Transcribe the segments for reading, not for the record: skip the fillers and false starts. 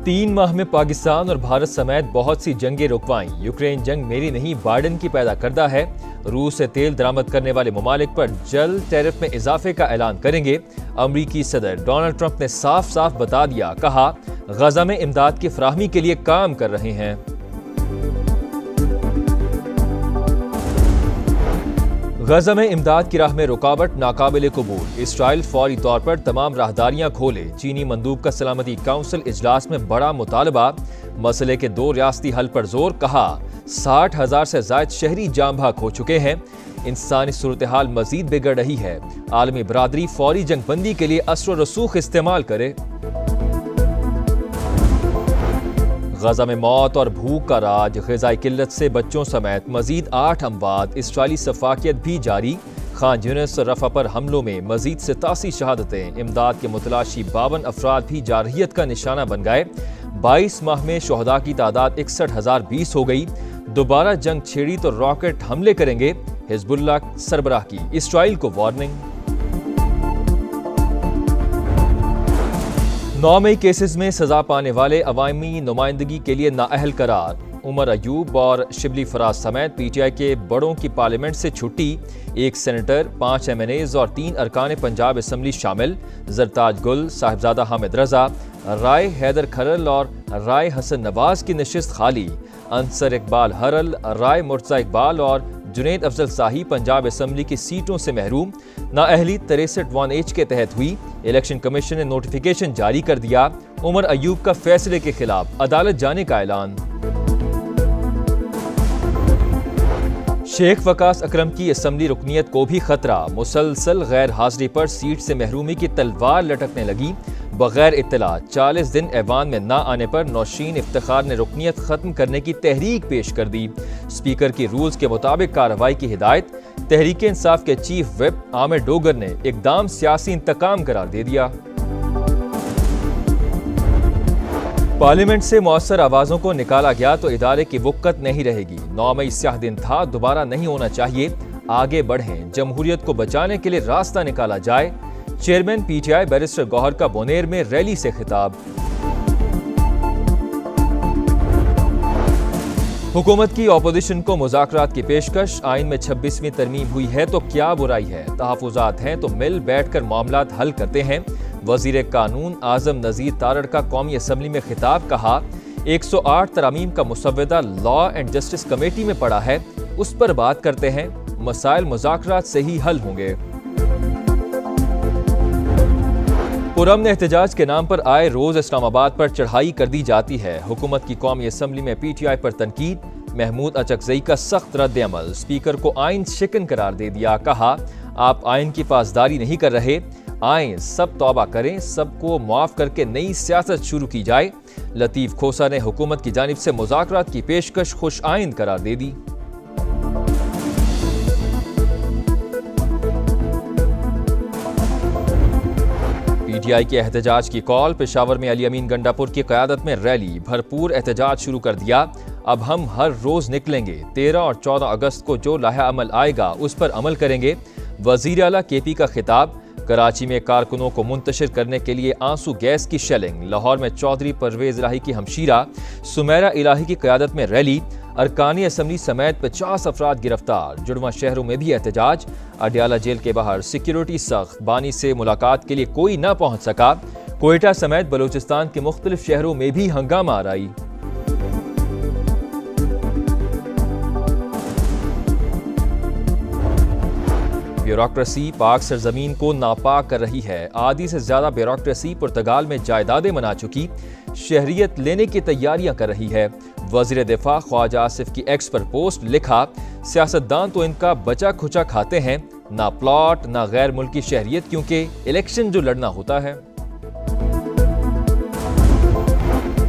3 माह में पाकिस्तान और भारत समेत बहुत सी जंगें रुकवाईं। यूक्रेन जंग मेरी नहीं बाइडेन की पैदा करदा है। रूस से तेल दरामद करने वाले ममालिक पर जल्द टैरिफ में इजाफे का ऐलान करेंगे। अमरीकी सदर डोनाल्ड ट्रंप ने साफ साफ बता दिया, कहा गजा में इमदाद की फराहमी के लिए काम कर रहे हैं। गजा में इमदाद की राह में रुकावट नाकाबिले कबूल। इसराइल फौरी तौर पर तमाम राहदारियां खोले। चीनी मंदूब का सलामती काउंसिल इजलास में बड़ा मुतालबा। मसले के 2 रियासती हल पर जोर, कहा 60,000 से ज्यादा शहरी जाम भाग हो चुके हैं। इंसानी सूरत हाल मजीद बिगड़ रही है। आलमी बरादरी फौरी जंगबंदी के लिए असर व रसूख इस्तेमाल करे। गजा में मौत और भूख का राज। ग़िज़ाई किल्लत से बच्चों समेत मजीद 8 अमवात। इसराइली सफाकियत भी जारी। खान यूनिस और रफा पर हमलों में मजीद 87 शहादतें। इमदाद के मुतलाशी 52 अफराद भी जारहियत का निशाना बन गए। 22 माह में शोहदा की तादाद 61,020 हो गई। दोबारा जंग छेड़ी तो रॉकेट हमले करेंगे, हिजबुल्लाह सरबराह की इसराइल को वार्निंग। 9 मई केसेस में सजा पाने वाले अवामी नुमाइंदगी के लिए नाअहल करार। उमर अयूब और शिबली फराज समेत पीटीआई के बड़ों की पार्लियामेंट से छुट्टी। 1 सेनेटर, 5 MNAs और 3 अरकान पंजाब असम्बली शामिल। जरताज गुल, साहिबजादा हामिद रजा, राय हैदर खरल और राय हसन नवाज की नशिस्त खाली। अंसर इकबाल हरल, राय मुर्तजा इकबाल और जुनैद अफजल शाही पंजाब असम्बली की सीटों से महरूम। नाअहली 63(1)H के तहत हुई। इलेक्शन कमीशन ने नोटिफिकेशन जारी कर दिया। उमर अयूब का फैसले के खिलाफ अदालत जाने का ऐलान। शेख वकास अकरम की असम्बली रुकनियत को भी खतरा। मुसलसल गैर हाजिरी पर सीट से महरूमी की तलवार लटकने लगी। बगैर इत्तला 40 दिन ऐवान में ना आने पर नौशीन इफ्तिखार ने रुकनियत खत्म करने की तहरीक पेश कर दी। स्पीकर की रूल्स के मुताबिक कार्रवाई की हिदायत। तहरीक इंसाफ के चीफ व्हिप आमिर डोगर ने इकदाम सियासी इंतकाम करार दे दिया। पार्लियामेंट से मौसर आवाजों को निकाला गया तो इदारे की वुक्कत नहीं रहेगी। 9 मई स्याह दिन था, दोबारा नहीं होना चाहिए। आगे बढ़ें, जमहूरियत को बचाने के लिए रास्ता निकाला जाए। चेयरमैन पीटीआई बैरिस्टर गौहर का बोनेर में रैली से खिताब। हुकूमत की अपोजिशन को मुज़ाकरात की पेशकश। आइन में 26वीं तरमीम हुई है तो क्या बुराई है। तहफ़्फ़ुज़ात हैं तो मिल बैठकर मामलात हल करते हैं। वज़ीर कानून आज़म नज़ीर तारड़ का कौमी असम्बली में खिताब, कहा 108 तरामीम का मुसव्वदा लॉ एंड जस्टिस कमेटी में पड़ा है, उस पर बात करते हैं। मसाइल मुज़ाकरात से ही हल होंगे। पुरअमन एहतजाज के नाम पर आए रोज इस्लामाबाद पर चढ़ाई कर दी जाती है। हुकूमत की कौमी असम्बली में पीटीआई पर तनकीद। महमूद अचकजई का सख्त रद्द अमल। स्पीकर को आइन शिकन करार दे दिया, कहा आप आइन की पासदारी नहीं कर रहे। आएं सब तौबा करें, सबको मुआफ करके नई सियासत शुरू की जाए। लतीफ खोसा ने हुकूमत की जानिब से मुज़ाकरात की पेशकश खुश आइंद करार दे दी। पीटीआई के एहतजाज की कॉल। पेशावर में अली अमीन गंडापुर की क़यादत में रैली। भरपूर एहतजाज शुरू कर दिया। अब हम हर रोज निकलेंगे। 13 और 14 अगस्त को जो लाहा अमल आएगा उस पर अमल करेंगे। वज़ीर आला केपी का खिताब। कराची में कारकुनों को मुंतशिर करने के लिए आंसू गैस की शेलिंग। लाहौर में चौधरी परवेज इलाही की हमशीरा सुमेरा इलाही की क़यादत में रैली। अरकानी असम्बली समेत 50 अफराद गिरफ्तार। जुड़वा शहरों में भी एहतजाज। अडयाला जेल के बाहर सिक्योरिटी सख्त। बानी से मुलाकात के लिए कोई न पहुंच सका। कोयटा समेत बलूचिस्तान के मुख्तलिफ शहरों में भी हंगामा आराई। ब्यूरोक्रेसी पाक सरजमीन को नापाक कर रही है। आधी से ज्यादा ब्यूरोक्रेसी पुर्तगाल में जायदादें बना चुकी। शहरियत लेने की तैयारियां कर रही है। वज़ीर दिफा ख्वाजा आसिफ की एक्स पर पोस्ट, लिखा सियासतदान तो इनका बचा खुचा खाते हैं, ना प्लॉट ना गैर मुल्की शहरियत, क्योंकि इलेक्शन जो लड़ना होता है।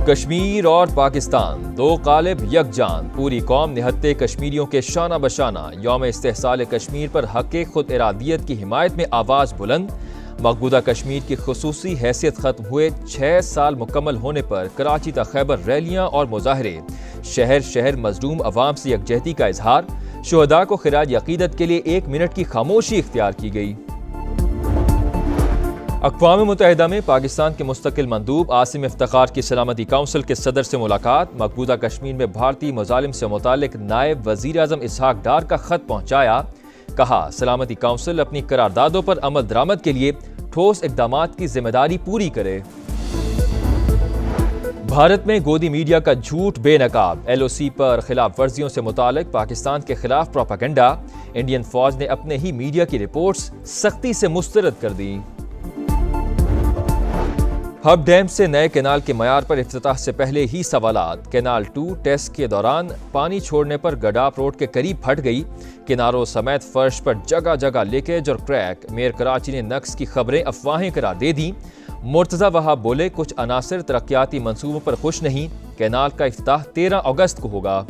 कश्मीर और पाकिस्तान दो कालिब यकजान। पूरी कौम निहत्ते कश्मीरियों के शाना बशाना। यौम इस्तेहसाल कश्मीर पर हक़ खुद इरादियत की हिमायत में आवाज़ बुलंद। मकबूदा कश्मीर की खुसूसी हैसियत खत्म हुए 6 साल मुकम्मल होने पर कराची तक खैबर रैलियां और मुजाहरे। शहर शहर मजलूम अवाम से यकजहती का इजहार। शुहदा को खिराज अकीदत के लिए 1 मिनट की खामोशी इख्तियार की गई। اقوام متحدہ میں پاکستان کے مستقل مندوب عاصم افتخار کی سلامتی کونسل کے صدر سے ملاقات، مقبوضہ کشمیر میں بھارتی مظالم سے متعلق نائب وزیر اعظم اسحاق ڈار کا خط پہنچایا، کہا سلامتی کونسل اپنی قراردادوں پر عمل درآمد کے لیے ٹھوس اقدامات کی ذمہ داری پوری کرے۔ بھارت میں گودی میڈیا کا جھوٹ بے نقاب، ایل او سی پر خلاف ورزیوں سے متعلق پاکستان کے خلاف پروپیگنڈا، انڈین فوج نے اپنے ہی میڈیا کی رپورٹس سختی سے مسترد کر دیں۔ ہب ڈیم سے نئے کینال کے معیار پر افتتاح سے پہلے ہی سوالات، کینال 2 ٹیسٹ کے دوران پانی چھوڑنے پر گڈاپ روڈ کے قریب پھٹ گئی، کناروں سمیت فرش پر جگہ جگہ لیکیج اور کریک، میئر کراچی نے نقص کی خبریں افواہیں قرار دے دیں، مرتضی وہاب بولے کچھ عناصر ترقیاتی منصوبوں پر خوش نہیں، کینال کا افتتاح 13 اگست کو ہوگا۔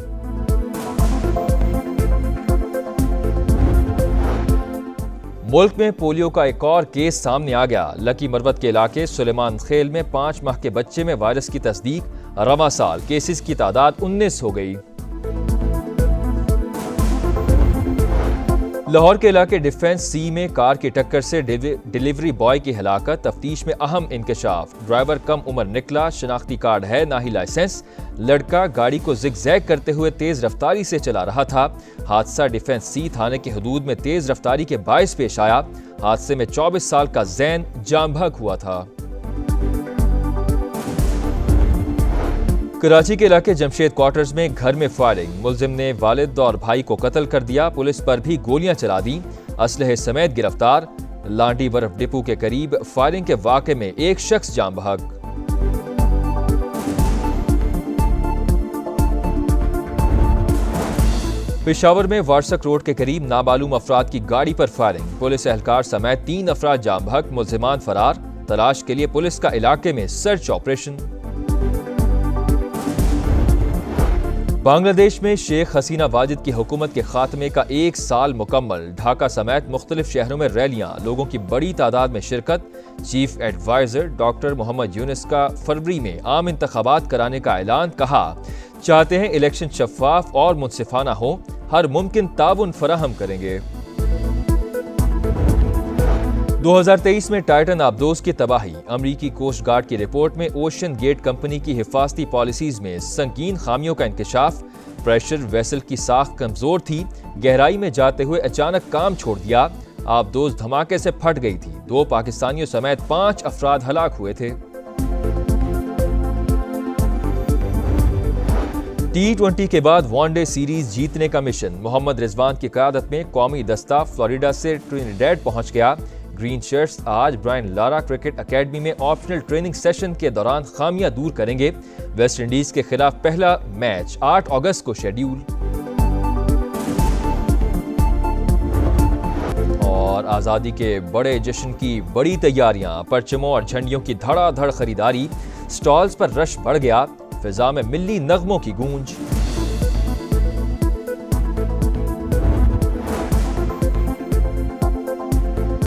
ملک میں پولیو کا ایک اور کیس سامنے آ گیا، لکی مروت کے علاقے سلیمان خیل میں 5 ماہ کے بچے میں وائرس کی تصدیق، رواں سال کیسز کی تعداد 19 ہو گئی۔ لاہور کے علاقے ڈیفنس سی میں کار کی ٹکر سے ڈیلیوری بوائے کی ہلاکت، تفتیش میں اہم انکشاف، ڈرائیور کم عمر نکلا، شناختی کارڈ ہے نہ ہی لائسنس، لڑکا گاڑی کو زگ زیگ کرتے ہوئے تیز رفتاری سے چلا رہا تھا، حادثہ ڈیفنس سی تھانے کی حدود میں تیز رفتاری کے باعث پیش آیا، حادثے میں 24 سال کا زین جاں بحق ہوا تھا۔ کراچی کے علاقے جمشید کوارٹرز میں گھر میں فائرنگ، ملزم نے والد اور بھائی کو قتل کر دیا، پولیس پر بھی گولیاں چلا دیں، اسلحے سمیت گرفتار، لانڈی برف ڈپو کے قریب فائرنگ کے واقعے میں ایک شخص جاں بحق۔ پشاور میں وارسک روڈ کے قریب نامعلوم افراد کی گاڑی پر فائرنگ، پولیس اہلکار سمیت 3 افراد جاں بحق، ملزمان فرار، تلاش کے لیے پولیس کا علاقے میں سرچ آپریشن۔ بنگلہ دیش میں شیخ حسینہ واجد کی حکومت کے خاتمے کا 1 سال مکمل، ڈھاکہ سمیت مختلف شہروں میں ریلیاں، لوگوں کی بڑی تعداد میں شرکت، چیف ایڈوائزر ڈاکٹر محمد یونس کا فروری میں عام انتخابات کرانے کا اعلان، کہا چاہتے ہیں الیکشن شفاف اور منصفانہ ہوں، ہر ممکن تعاون فراہم کریں گے۔ 2023 میں ٹائٹن آبدوز کی تباہی، امریکی کوسٹ گارڈ کی رپورٹ میں اوشن گیٹ کمپنی کی حفاظتی پالیسیز میں سنگین خامیوں کا انکشاف، پریشر ویسل کی ساخت کمزور تھی، گہرائی میں جاتے ہوئے اچانک کام چھوڑ دیا، آبدوز دھماکے سے پھٹ گئی تھی، 2 پاکستانیوں سمیت 5 افراد ہلاک ہوئے تھے۔ T20 کے بعد ون ڈے سیریز جیتنے کا مشن، محمد رضوان کی قیادت میں قومی دستہ فلوریڈا سے ٹرینیڈاڈ پہنچ گیا، گرین شرٹس آج برائن لارا کرکٹ اکیڈمی میں آپشنل ٹریننگ سیشن کے دوران خامیاں دور کریں گے، ویسٹ انڈیز کے خلاف پہلا میچ 8 اگست کو شیڈیول۔ اور آزادی کے بڑے جشن کی بڑی تیاریاں، پرچموں اور جھنڈیوں کی دھڑا دھڑ خریداری، سٹالز پر رش بڑھ گیا، فضا میں ملی نغموں کی گونج۔